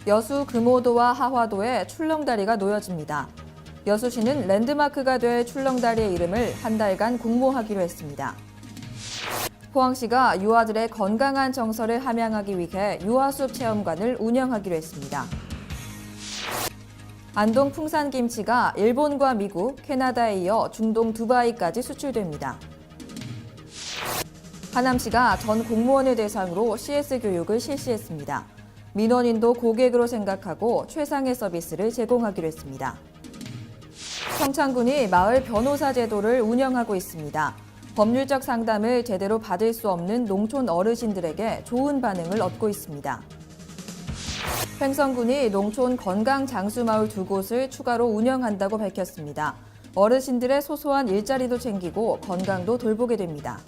여수 금오도와 하화도에 출렁다리가 놓여집니다. 여수시는 랜드마크가 될 출렁다리의 이름을 한 달간 공모하기로 했습니다. 포항시가 유아들의 건강한 정서를 함양하기 위해 유아숲 체험관을 운영하기로 했습니다. 안동 풍산김치가 일본과 미국, 캐나다에 이어 중동 두바이까지 수출됩니다. 하남시가 전 공무원을 대상으로 CS 교육을 실시했습니다. 민원인도 고객으로 생각하고 최상의 서비스를 제공하기로 했습니다. 평창군이 마을 변호사 제도를 운영하고 있습니다. 법률적 상담을 제대로 받을 수 없는 농촌 어르신들에게 좋은 반응을 얻고 있습니다. 횡성군이 농촌 건강장수마을 2곳을 추가로 운영한다고 밝혔습니다. 어르신들의 소소한 일자리도 챙기고 건강도 돌보게 됩니다.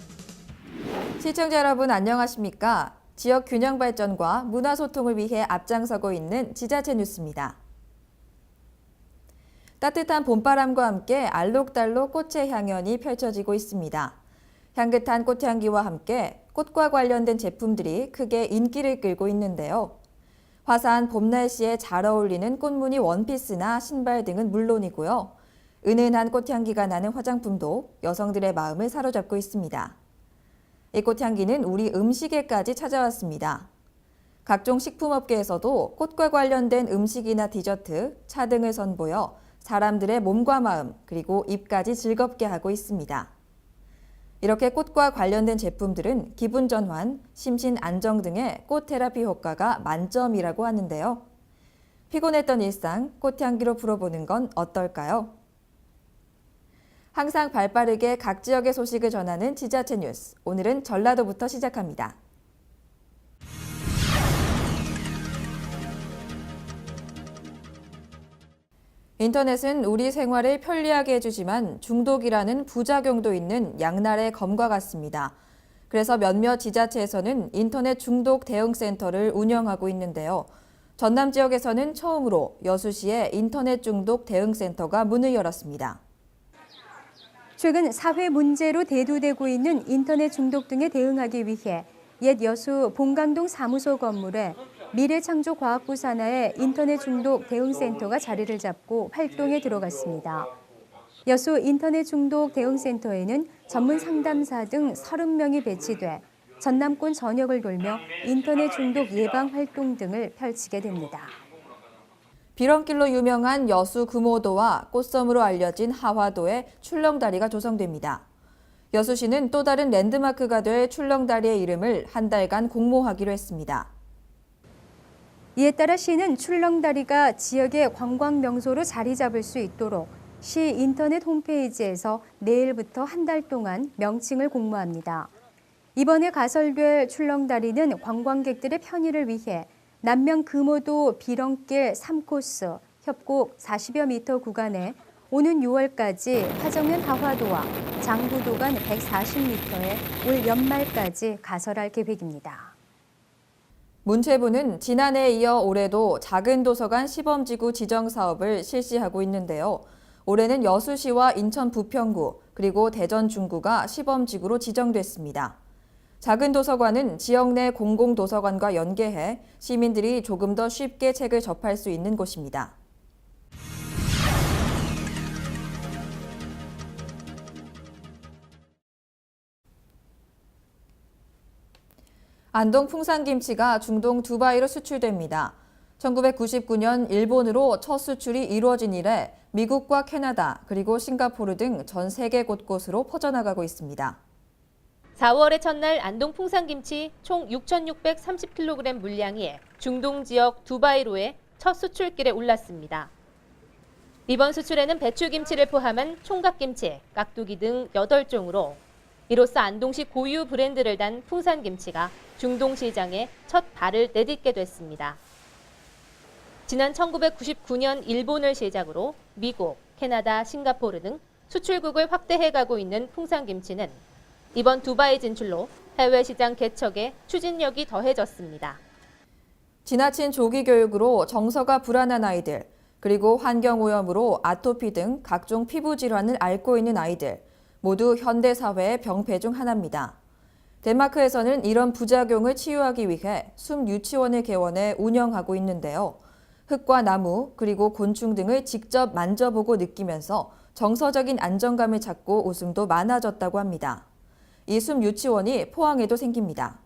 시청자 여러분 안녕하십니까? 지역 균형 발전과 문화 소통을 위해 앞장서고 있는 지자체 뉴스입니다. 따뜻한 봄바람과 함께 알록달록 꽃의 향연이 펼쳐지고 있습니다. 향긋한 꽃향기와 함께 꽃과 관련된 제품들이 크게 인기를 끌고 있는데요. 화사한 봄 날씨에 잘 어울리는 꽃무늬 원피스나 신발 등은 물론이고요. 은은한 꽃향기가 나는 화장품도 여성들의 마음을 사로잡고 있습니다. 이 꽃향기는 우리 음식에까지 찾아왔습니다. 각종 식품업계에서도 꽃과 관련된 음식이나 디저트, 차 등을 선보여 사람들의 몸과 마음, 그리고 입까지 즐겁게 하고 있습니다. 이렇게 꽃과 관련된 제품들은 기분 전환, 심신 안정 등의 꽃 테라피 효과가 만점이라고 하는데요. 피곤했던 일상, 꽃향기로 풀어보는 건 어떨까요? 항상 발빠르게 각 지역의 소식을 전하는 지자체 뉴스. 오늘은 전라도부터 시작합니다. 인터넷은 우리 생활을 편리하게 해주지만 중독이라는 부작용도 있는 양날의 검과 같습니다. 그래서 몇몇 지자체에서는 인터넷 중독 대응센터를 운영하고 있는데요. 전남 지역에서는 처음으로 여수시에 인터넷 중독 대응센터가 문을 열었습니다. 최근 사회 문제로 대두되고 있는 인터넷 중독 등에 대응하기 위해 옛 여수 본강동 사무소 건물에 미래창조과학부 산하의 인터넷 중독 대응센터가 자리를 잡고 활동에 들어갔습니다. 여수 인터넷 중독 대응센터에는 전문 상담사 등 30명이 배치돼 전남권 전역을 돌며 인터넷 중독 예방 활동 등을 펼치게 됩니다. 비런길로 유명한 여수 금오도와 꽃섬으로 알려진 하화도에 출렁다리가 조성됩니다. 여수시는 또 다른 랜드마크가 될 출렁다리의 이름을 한 달간 공모하기로 했습니다. 이에 따라 시는 출렁다리가 지역의 관광 명소로 자리 잡을 수 있도록 시 인터넷 홈페이지에서 내일부터 한 달 동안 명칭을 공모합니다. 이번에 가설될 출렁다리는 관광객들의 편의를 위해 남면 금오도 비렁길 3코스 협곡 40여 미터 구간에 오는 6월까지 화정면 하화도와 장부도 간 140m에 올 연말까지 가설할 계획입니다. 문체부는 지난해에 이어 올해도 작은 도서관 시범지구 지정 사업을 실시하고 있는데요. 올해는 여수시와 인천 부평구 그리고 대전 중구가 시범지구로 지정됐습니다. 작은 도서관은 지역 내 공공도서관과 연계해 시민들이 조금 더 쉽게 책을 접할 수 있는 곳입니다. 안동 풍산김치가 중동 두바이로 수출됩니다. 1999년 일본으로 첫 수출이 이루어진 이래 미국과 캐나다 그리고 싱가포르 등 전 세계 곳곳으로 퍼져나가고 있습니다. 4월의 첫날 안동 풍산김치 총 6,630kg 물량이 중동 지역 두바이로의 첫 수출길에 올랐습니다. 이번 수출에는 배추김치를 포함한 총각김치, 깍두기 등 8종으로 이로써 안동시 고유 브랜드를 단 풍산김치가 중동 시장에 첫 발을 내딛게 됐습니다. 지난 1999년 일본을 시작으로 미국, 캐나다, 싱가포르 등 수출국을 확대해가고 있는 풍산김치는 이번 두바이 진출로 해외 시장 개척에 추진력이 더해졌습니다. 지나친 조기 교육으로 정서가 불안한 아이들, 그리고 환경오염으로 아토피 등 각종 피부 질환을 앓고 있는 아이들, 모두 현대사회의 병폐 중 하나입니다. 덴마크에서는 이런 부작용을 치유하기 위해 숨 유치원을 개원해 운영하고 있는데요. 흙과 나무 그리고 곤충 등을 직접 만져보고 느끼면서 정서적인 안정감을 찾고 웃음도 많아졌다고 합니다. 이 숲 유치원이 포항에도 생깁니다.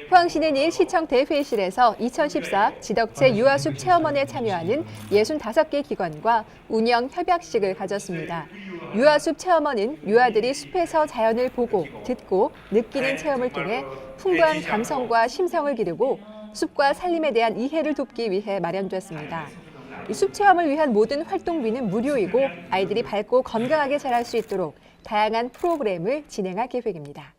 포항시는 1시청 대회의실에서 2014 지덕체 유아숲 체험원에 참여하는 65개 기관과 운영 협약식을 가졌습니다. 유아숲 체험원은 유아들이 숲에서 자연을 보고 듣고 느끼는 체험을 통해 풍부한 감성과 심성을 기르고 숲과 산림에 대한 이해를 돕기 위해 마련됐습니다. 숲 체험을 위한 모든 활동비는 무료이고 아이들이 밝고 건강하게 자랄 수 있도록 다양한 프로그램을 진행할 계획입니다.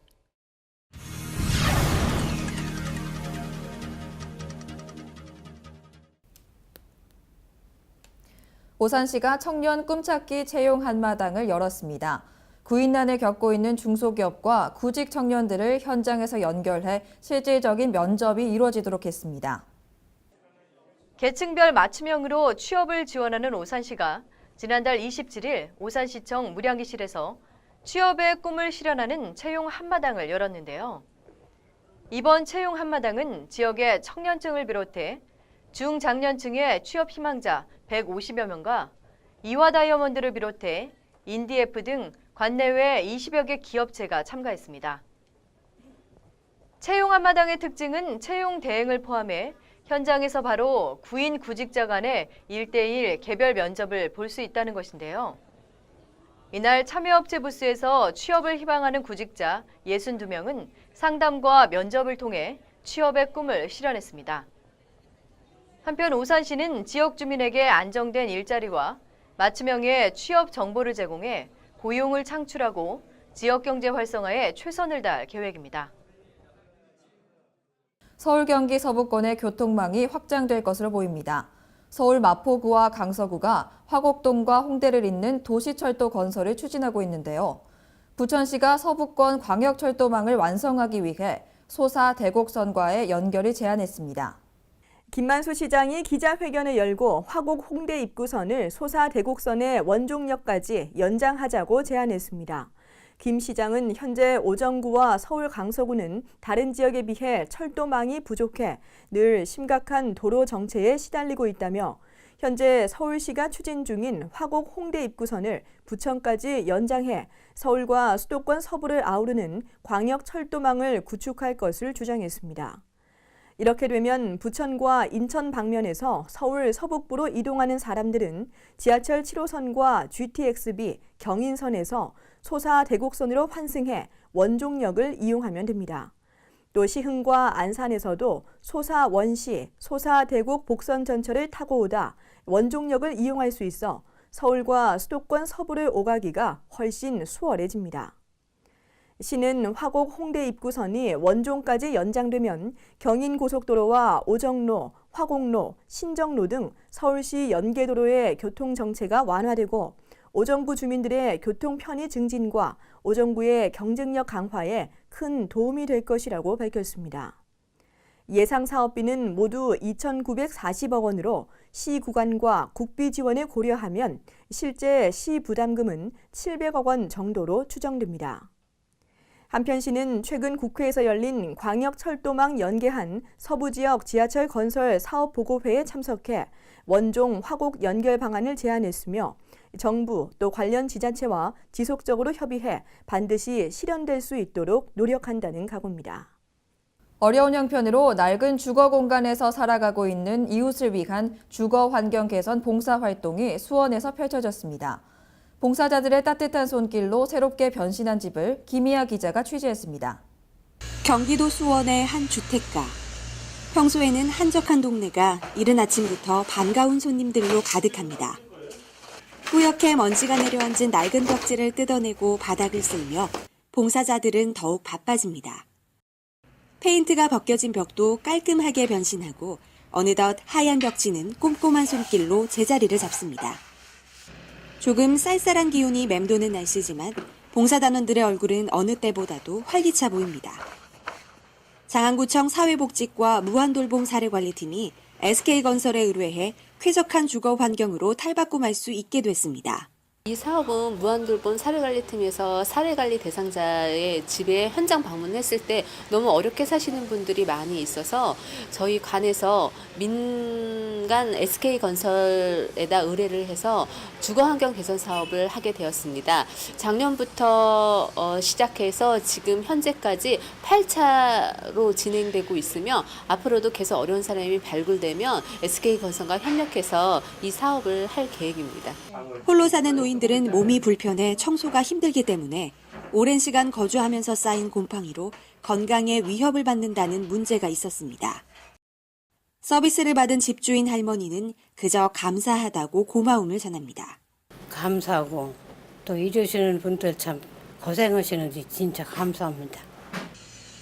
오산시가 청년 꿈찾기 채용 한마당을 열었습니다. 구인난을 겪고 있는 중소기업과 구직 청년들을 현장에서 연결해 실질적인 면접이 이루어지도록 했습니다. 계층별 맞춤형으로 취업을 지원하는 오산시가 지난달 27일 오산시청 무량기실에서 취업의 꿈을 실현하는 채용 한마당을 열었는데요. 이번 채용 한마당은 지역의 청년층을 비롯해 중장년층의 취업 희망자 150여 명과 이화다이아몬드를 비롯해 인디에프 등 관내외 20여 개 기업체가 참가했습니다. 채용 한마당의 특징은 채용 대행을 포함해 현장에서 바로 구인 구직자 간의 1대1 개별 면접을 볼 수 있다는 것인데요. 이날 참여업체 부스에서 취업을 희망하는 구직자 62명은 상담과 면접을 통해 취업의 꿈을 실현했습니다. 한편 오산시는 지역 주민에게 안정된 일자리와 맞춤형의 취업 정보를 제공해 고용을 창출하고 지역 경제 활성화에 최선을 다할 계획입니다. 서울 경기 서부권의 교통망이 확장될 것으로 보입니다. 서울 마포구와 강서구가 화곡동과 홍대를 잇는 도시철도 건설을 추진하고 있는데요. 부천시가 서부권 광역철도망을 완성하기 위해 소사 대곡선과의 연결을 제안했습니다. 김만수 시장이 기자회견을 열고 화곡 홍대 입구선을 소사 대곡선의 원종역까지 연장하자고 제안했습니다. 김 시장은 현재 오정구와 서울 강서구는 다른 지역에 비해 철도망이 부족해 늘 심각한 도로 정체에 시달리고 있다며 현재 서울시가 추진 중인 화곡 홍대 입구선을 부천까지 연장해 서울과 수도권 서부를 아우르는 광역철도망을 구축할 것을 주장했습니다. 이렇게 되면 부천과 인천 방면에서 서울 서북부로 이동하는 사람들은 지하철 7호선과 GTX-B 경인선에서 소사 대곡선으로 환승해 원종역을 이용하면 됩니다. 또 시흥과 안산에서도 소사 원시, 소사 대곡 복선 전철을 타고 오다 원종역을 이용할 수 있어 서울과 수도권 서부를 오가기가 훨씬 수월해집니다. 시는 화곡 홍대 입구선이 원종까지 연장되면 경인고속도로와 오정로, 화곡로, 신정로 등 서울시 연계도로의 교통 정체가 완화되고 오정구 주민들의 교통 편의 증진과 오정구의 경쟁력 강화에 큰 도움이 될 것이라고 밝혔습니다. 예상 사업비는 모두 2,940억 원으로 시 구간과 국비 지원을 고려하면 실제 시 부담금은 700억 원 정도로 추정됩니다. 한편 시는 최근 국회에서 열린 광역철도망 연계한 서부지역 지하철 건설 사업보고회에 참석해 원종 화곡 연결 방안을 제안했으며 정부 또 관련 지자체와 지속적으로 협의해 반드시 실현될 수 있도록 노력한다는 각오입니다. 어려운 형편으로 낡은 주거 공간에서 살아가고 있는 이웃을 위한 주거 환경 개선 봉사 활동이 수원에서 펼쳐졌습니다. 봉사자들의 따뜻한 손길로 새롭게 변신한 집을 김희아 기자가 취재했습니다. 경기도 수원의 한 주택가. 평소에는 한적한 동네가 이른 아침부터 반가운 손님들로 가득합니다. 뿌옇게 먼지가 내려앉은 낡은 벽지를 뜯어내고 바닥을 쓸며 봉사자들은 더욱 바빠집니다. 페인트가 벗겨진 벽도 깔끔하게 변신하고 어느덧 하얀 벽지는 꼼꼼한 손길로 제자리를 잡습니다. 조금 쌀쌀한 기운이 맴도는 날씨지만 봉사단원들의 얼굴은 어느 때보다도 활기차 보입니다. 장안구청 사회복지과 무한돌봄 사례관리팀이 SK건설에 의뢰해 쾌적한 주거 환경으로 탈바꿈할 수 있게 됐습니다. 이 사업은 무한돌봄 사례관리팀에서 사례관리 대상자의 집에 현장 방문했을 때 너무 어렵게 사시는 분들이 많이 있어서 저희 관에서 민간 SK건설에다 의뢰를 해서 주거환경 개선 사업을 하게 되었습니다. 작년부터 시작해서 지금 현재까지 8차로 진행되고 있으며 앞으로도 계속 어려운 사람이 발굴되면 SK건설과 협력해서 이 사업을 할 계획입니다. 홀로 사는 노인들은 몸이 불편해 청소가 힘들기 때문에 오랜 시간 거주하면서 쌓인 곰팡이로 건강에 위협을 받는다는 문제가 있었습니다. 서비스를 받은 집주인 할머니는 그저 감사하다고 고마움을 전합니다. 감사하고 또 이러시는 분들 참 고생하시는지 진짜 감사합니다.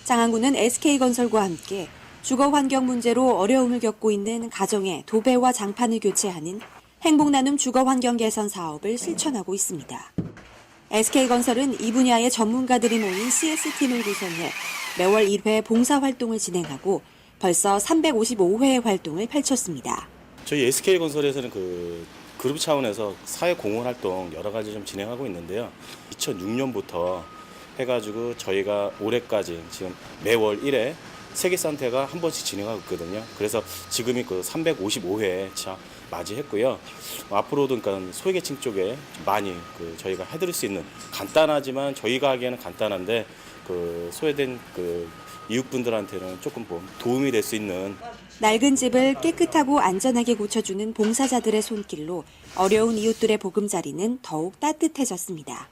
장항구는 SK건설과 함께 주거 환경 문제로 어려움을 겪고 있는 가정의 도배와 장판을 교체하는 행복나눔 주거 환경 개선 사업을 실천하고 있습니다. SK건설은 이 분야의 전문가들이 모인 CS팀을 구성해 매월 1회 봉사활동을 진행하고 벌써 355회의 활동을 펼쳤습니다. 저희 SK건설에서는 그룹 차원에서 사회공헌 활동 여러 가지 좀 진행하고 있는데요. 2006년부터 해가지고 저희가 올해까지 지금 매월 1회 세계산태가 한 번씩 진행하고 있거든요. 그래서 지금이 355회 차 맞이했고요. 앞으로도 그러니까 소외계층 쪽에 많이 저희가 해드릴 수 있는 간단하지만 저희가 하기에는 간단한데 소외된 이웃분들한테는 조금 도움이 될 수 있는 낡은 집을 깨끗하고 안전하게 고쳐주는 봉사자들의 손길로 어려운 이웃들의 보금자리는 더욱 따뜻해졌습니다.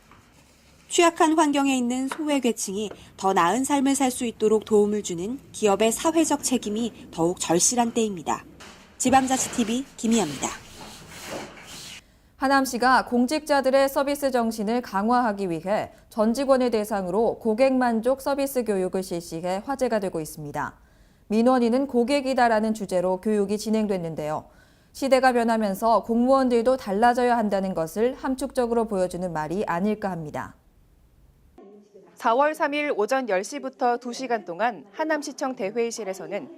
취약한 환경에 있는 소외계층이 더 나은 삶을 살 수 있도록 도움을 주는 기업의 사회적 책임이 더욱 절실한 때입니다. 지방자치TV 김희아입니다. 하남시가 공직자들의 서비스 정신을 강화하기 위해 전 직원을 대상으로 고객만족 서비스 교육을 실시해 화제가 되고 있습니다. 민원인은 고객이다라는 주제로 교육이 진행됐는데요. 시대가 변하면서 공무원들도 달라져야 한다는 것을 함축적으로 보여주는 말이 아닐까 합니다. 4월 3일 오전 10시부터 2시간 동안 하남시청 대회의실에서는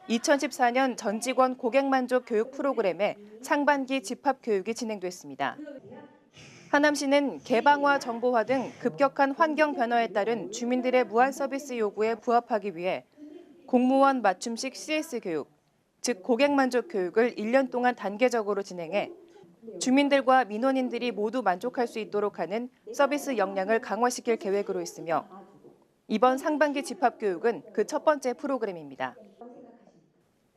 2014년 전 직원 고객만족 교육 프로그램의 상반기 집합교육이 진행됐습니다. 하남시는 개방화, 정보화 등 급격한 환경 변화에 따른 주민들의 무한 서비스 요구에 부합하기 위해 공무원 맞춤식 CS 교육, 즉 고객만족 교육을 1년 동안 단계적으로 진행해 주민들과 민원인들이 모두 만족할 수 있도록 하는 서비스 역량을 강화시킬 계획으로 있으며 이번 상반기 집합교육은 그 첫 번째 프로그램입니다.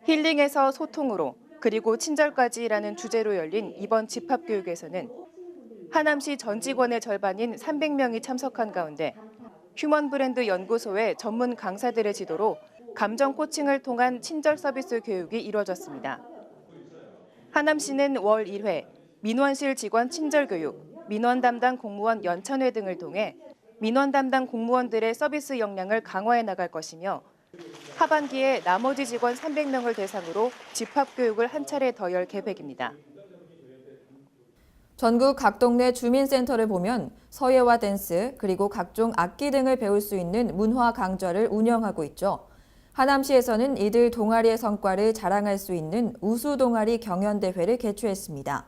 힐링에서 소통으로 그리고 친절까지라는 주제로 열린 이번 집합교육에서는 하남시 전 직원의 절반인 300명이 참석한 가운데 휴먼브랜드 연구소의 전문 강사들의 지도로 감정 코칭을 통한 친절 서비스 교육이 이루어졌습니다. 하남시는 월 1회 민원실 직원 친절 교육, 민원 담당 공무원 연찬회 등을 통해 민원 담당 공무원들의 서비스 역량을 강화해 나갈 것이며 하반기에 나머지 직원 300명을 대상으로 집합교육을 한 차례 더 열 계획입니다. 전국 각 동네 주민센터를 보면 서예와 댄스 그리고 각종 악기 등을 배울 수 있는 문화 강좌를 운영하고 있죠. 하남시에서는 이들 동아리의 성과를 자랑할 수 있는 우수 동아리 경연대회를 개최했습니다.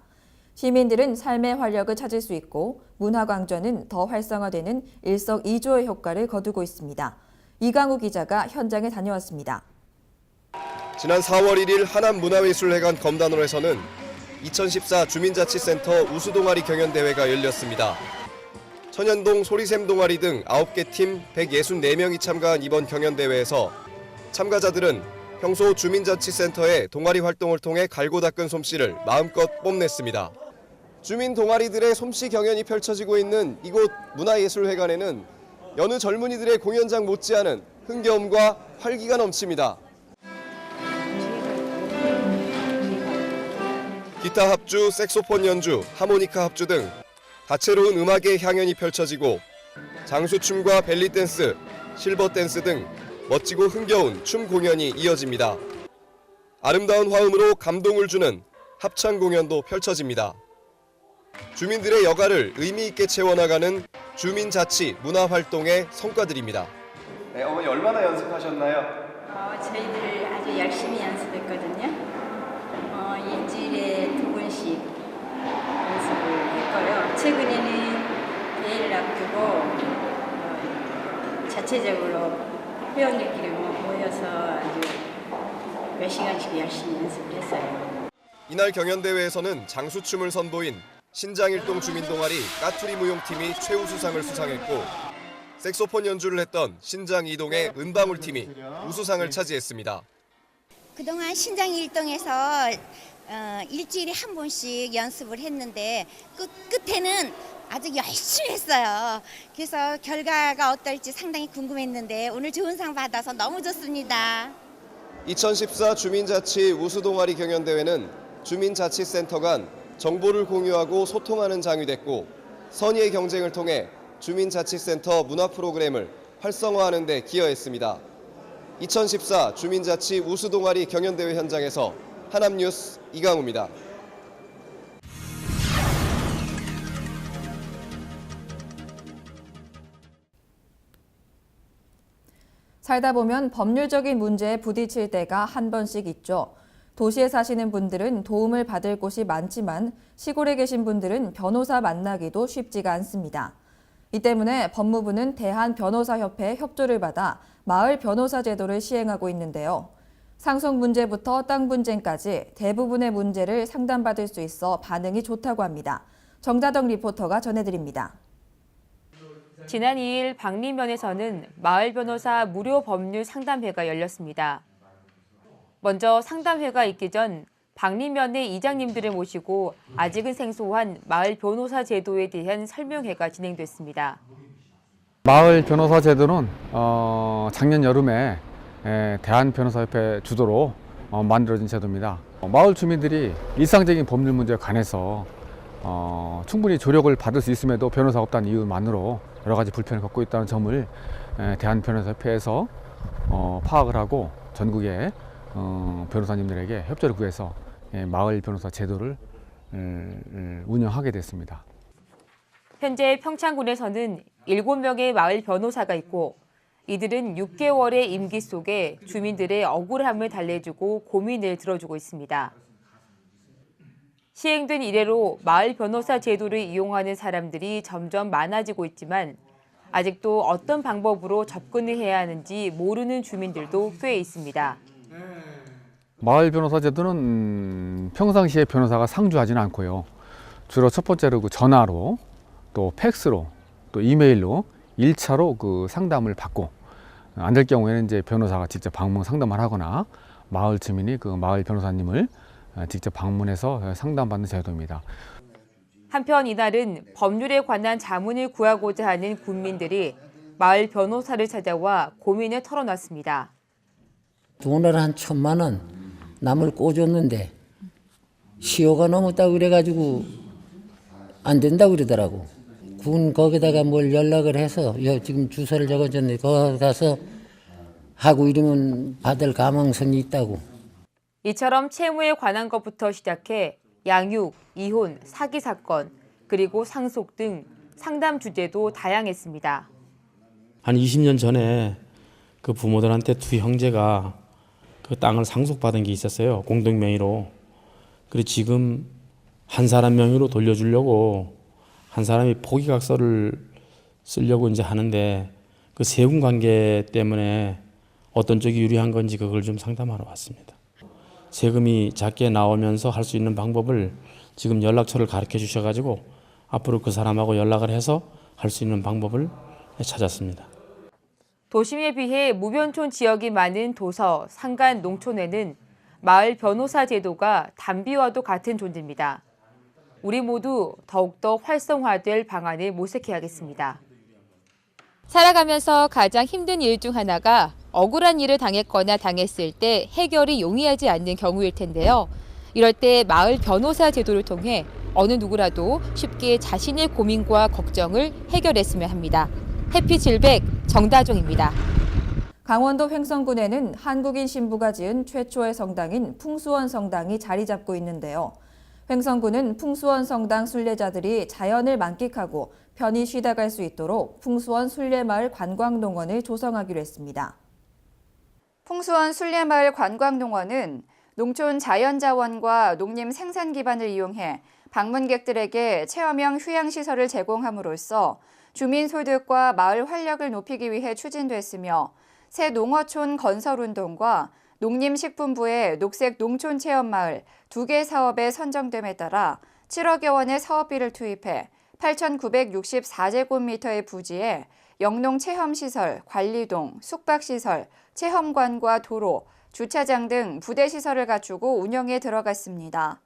시민들은 삶의 활력을 찾을 수 있고 문화 강좌는 더 활성화되는 일석이조의 효과를 거두고 있습니다. 이강우 기자가 현장에 다녀왔습니다. 지난 4월 1일 하남문화예술회관 검단홀에서는 2014 주민자치센터 우수동아리 경연대회가 열렸습니다. 천연동 소리샘 동아리 등 9개 팀 164명이 참가한 이번 경연대회에서 참가자들은 평소 주민자치센터의 동아리 활동을 통해 갈고 닦은 솜씨를 마음껏 뽐냈습니다. 주민 동아리들의 솜씨 경연이 펼쳐지고 있는 이곳 문화예술회관에는 여느 젊은이들의 공연장 못지않은 흥겨움과 활기가 넘칩니다. 기타 합주, 색소폰 연주, 하모니카 합주 등 다채로운 음악의 향연이 펼쳐지고 장수춤과 벨리댄스, 실버댄스 등 멋지고 흥겨운 춤 공연이 이어집니다. 아름다운 화음으로 감동을 주는 합창 공연도 펼쳐집니다. 주민들의 여가를 의미 있게 채워나가는 주민자치 문화활동의 성과들입니다. 네, 어머니 얼마나 연습하셨나요? 저희들 아주 열심히 연습했거든요. 일주일에 2번씩 연습을 했고요. 최근에 구체적으로 회원들끼리 모여서 아주 몇 시간씩 열심히 연습했어요. 이날 경연대회에서는 장수춤을 선보인 신장일동 주민동아리 까투리 무용팀이 최우수상을 수상했고 색소폰 연주를 했던 신장 이동의 은방울팀이 우수상을 차지했습니다. 그동안 신장 일동에서 일주일에 한 번씩 연습을 했는데 끝에는 아주 열심히 했어요. 그래서 결과가 어떨지 상당히 궁금했는데 오늘 좋은 상 받아서 너무 좋습니다. 2014 주민자치 우수동아리 경연대회는 주민자치센터 간 정보를 공유하고 소통하는 장이 됐고 선의의 경쟁을 통해 주민자치센터 문화 프로그램을 활성화하는 데 기여했습니다. 2014 주민자치 우수동아리 경연대회 현장에서 하남뉴스 이강우입니다. 살다 보면 법률적인 문제에 부딪힐 때가 한 번씩 있죠. 도시에 사시는 분들은 도움을 받을 곳이 많지만 시골에 계신 분들은 변호사 만나기도 쉽지가 않습니다. 이 때문에 법무부는 대한변호사협회의 협조를 받아 마을 변호사 제도를 시행하고 있는데요. 상속 문제부터 땅 분쟁까지 대부분의 문제를 상담받을 수 있어 반응이 좋다고 합니다. 정다덕 리포터가 전해드립니다. 지난 2일 박리면에서는 마을 변호사 무료 법률 상담회가 열렸습니다. 먼저 상담회가 있기 전 박리면의 이장님들을 모시고 아직은 생소한 마을 변호사 제도에 대한 설명회가 진행됐습니다. 마을 변호사 제도는 작년 여름에 대한변호사협회 주도로 만들어진 제도입니다. 마을 주민들이 일상적인 법률 문제에 관해서 충분히 조력을 받을 수 있음에도 변호사가 없다는 이유만으로 여러 가지 불편을 겪고 있다는 점을 대한변호사협회에서 파악을 하고 전국의 변호사님들에게 협조를 구해서 마을 변호사 제도를 운영하게 됐습니다. 현재 평창군에서는 7명의 마을 변호사가 있고 이들은 6개월의 임기 속에 주민들의 억울함을 달래주고 고민을 들어주고 있습니다. 시행된 이래로 마을 변호사 제도를 이용하는 사람들이 점점 많아지고 있지만 아직도 어떤 방법으로 접근을 해야 하는지 모르는 주민들도 꽤 있습니다. 마을 변호사 제도는 평상시에 변호사가 상주하지는 않고요. 주로 첫 번째로 전화로 또 팩스로 또 이메일로 1차로 그 상담을 받고 안 될 경우에는 이제 변호사가 직접 방문 상담을 하거나 마을 주민이 그 마을 변호사님을 직접 방문해서 상담받는 제도입니다. 한편 이날은 법률에 관한 자문을 구하고자 하는 국민들이 마을 변호사를 찾아와 고민을 털어놨습니다. 돈을 한 1,000만 원 남을 꽂았는데 시효가 넘었다고 그래가지고 안 된다고 그러더라고. 군 거기다가 뭘 연락을 해서 지금 주소를 적어줬는데 거기 가서 하고 이러면 받을 가망성이 있다고. 이처럼 채무에 관한 것부터 시작해 양육, 이혼, 사기 사건, 그리고 상속 등 상담 주제도 다양했습니다. 한 20년 전에 그 부모들한테 두 형제가 그 땅을 상속받은 게 있었어요. 공동 명의로. 그리고 지금 한 사람 명의로 돌려주려고 한 사람이 포기각서를 쓰려고 이제 하는데 그 세금 관계 때문에 어떤 쪽이 유리한 건지 그걸 좀 상담하러 왔습니다. 세금이 작게 나오면서 할 수 있는 방법을 지금 연락처를 가르쳐 주셔가지고 앞으로 그 사람하고 연락을 해서 할 수 있는 방법을 찾았습니다. 도심에 비해 무변촌 지역이 많은 도서, 산간, 농촌에는 마을 변호사 제도가 담비와도 같은 존재입니다. 우리 모두 더욱더 활성화될 방안을 모색해야겠습니다. 살아가면서 가장 힘든 일 중 하나가 억울한 일을 당했거나 당했을 때 해결이 용이하지 않는 경우일 텐데요. 이럴 때 마을 변호사 제도를 통해 어느 누구라도 쉽게 자신의 고민과 걱정을 해결했으면 합니다. 해피질백 정다종입니다. 강원도 횡성군에는 한국인 신부가 지은 최초의 성당인 풍수원 성당이 자리 잡고 있는데요. 횡성군은 풍수원 성당 순례자들이 자연을 만끽하고 편히 쉬다 갈 수 있도록 풍수원 순례마을 관광농원을 조성하기로 했습니다. 풍수원 순례마을 관광농원은 농촌 자연자원과 농림 생산 기반을 이용해 방문객들에게 체험형 휴양시설을 제공함으로써 주민 소득과 마을 활력을 높이기 위해 추진됐으며 새 농어촌 건설운동과 농림식품부의 녹색 농촌 체험마을 2개 사업에 선정됨에 따라 7억여 원의 사업비를 투입해 8,964제곱미터의 부지에 영농 체험시설, 관리동, 숙박시설, 체험관과 도로, 주차장 등 부대시설을 갖추고 운영에 들어갔습니다.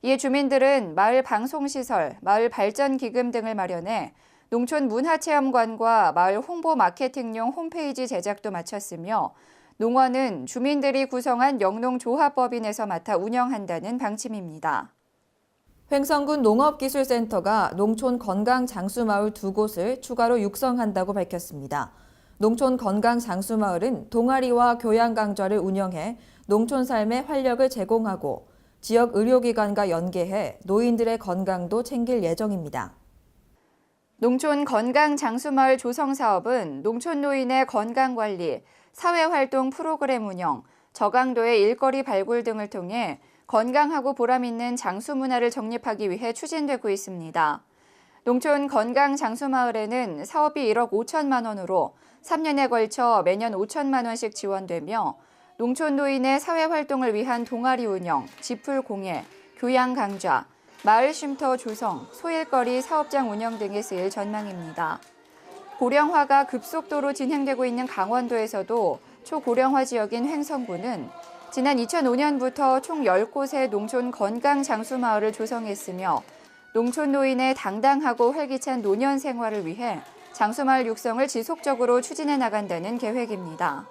이에 주민들은 마을 방송시설, 마을 발전기금 등을 마련해 농촌 문화체험관과 마을 홍보 마케팅용 홈페이지 제작도 마쳤으며 농원은 주민들이 구성한 영농조합법인에서 맡아 운영한다는 방침입니다. 횡성군 농업기술센터가 농촌 건강장수마을 2곳을 추가로 육성한다고 밝혔습니다. 농촌 건강장수마을은 동아리와 교양강좌를 운영해 농촌 삶에 활력을 제공하고 지역 의료기관과 연계해 노인들의 건강도 챙길 예정입니다. 농촌 건강장수마을 조성 사업은 농촌 노인의 건강관리, 사회활동 프로그램 운영, 저강도의 일거리 발굴 등을 통해 건강하고 보람있는 장수 문화를 정립하기 위해 추진되고 있습니다. 농촌 건강장수마을에는 사업이 1억 5천만 원으로 3년에 걸쳐 매년 5천만 원씩 지원되며 농촌 노인의 사회활동을 위한 동아리 운영, 지풀 공예, 교양 강좌, 마을 쉼터 조성, 소일거리 사업장 운영 등에 쓰일 전망입니다. 고령화가 급속도로 진행되고 있는 강원도에서도 초고령화 지역인 횡성군은 지난 2005년부터 총 10곳의 농촌 건강장수마을을 조성했으며 농촌 노인의 당당하고 활기찬 노년 생활을 위해 장수마을 육성을 지속적으로 추진해 나간다는 계획입니다.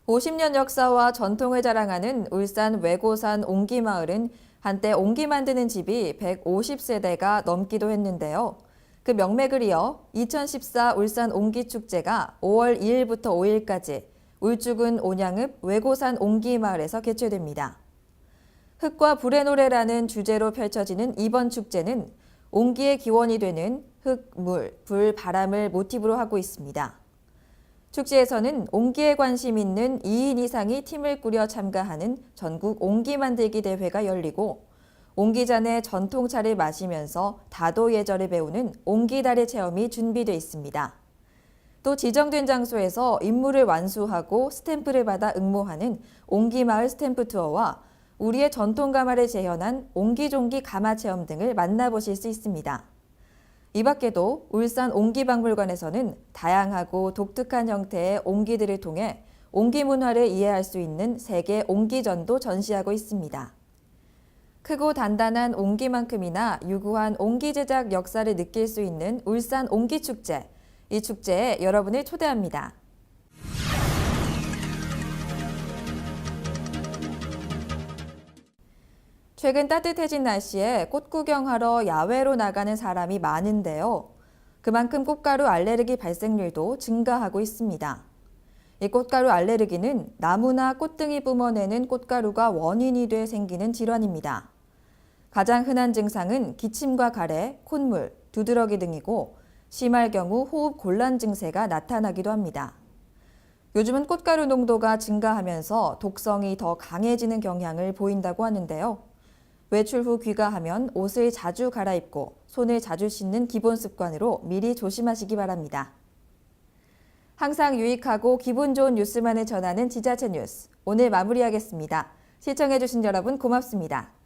(50년) 역사와 전통을 자랑하는 울산 외고산 옹기마을은 한때 옹기 만드는 집이 150세대가 넘기도 했는데요. 그 명맥을 이어 2014 울산 옹기축제가 5월 2일부터 5일까지 울주군 온양읍 외고산 옹기마을에서 개최됩니다. 흙과 불의 노래라는 주제로 펼쳐지는 이번 축제는 옹기의 기원이 되는 흙, 물, 불, 바람을 모티브로 하고 있습니다. 축제에서는 옹기에 관심 있는 2인 이상이 팀을 꾸려 참가하는 전국 옹기 만들기 대회가 열리고 옹기잔의 전통차를 마시면서 다도 예절을 배우는 옹기다리 체험이 준비돼 있습니다. 또 지정된 장소에서 임무를 완수하고 스탬프를 받아 응모하는 옹기마을 스탬프 투어와 우리의 전통 가마를 재현한 옹기종기 가마 체험 등을 만나보실 수 있습니다. 이 밖에도 울산 옹기박물관에서는 다양하고 독특한 형태의 옹기들을 통해 옹기 문화를 이해할 수 있는 세계 옹기전도 전시하고 있습니다. 크고 단단한 옹기만큼이나 유구한 옹기 제작 역사를 느낄 수 있는 울산 옹기축제. 이 축제에 여러분을 초대합니다. 최근 따뜻해진 날씨에 꽃 구경하러 야외로 나가는 사람이 많은데요. 그만큼 꽃가루 알레르기 발생률도 증가하고 있습니다. 이 꽃가루 알레르기는 나무나 꽃등이 뿜어내는 꽃가루가 원인이 돼 생기는 질환입니다. 가장 흔한 증상은 기침과 가래, 콧물, 두드러기 등이고 심할 경우 호흡 곤란 증세가 나타나기도 합니다. 요즘은 꽃가루 농도가 증가하면서 독성이 더 강해지는 경향을 보인다고 하는데요. 외출 후 귀가하면 옷을 자주 갈아입고 손을 자주 씻는 기본 습관으로 미리 조심하시기 바랍니다. 항상 유익하고 기분 좋은 뉴스만을 전하는 지자체 뉴스. 오늘 마무리하겠습니다. 시청해주신 여러분 고맙습니다.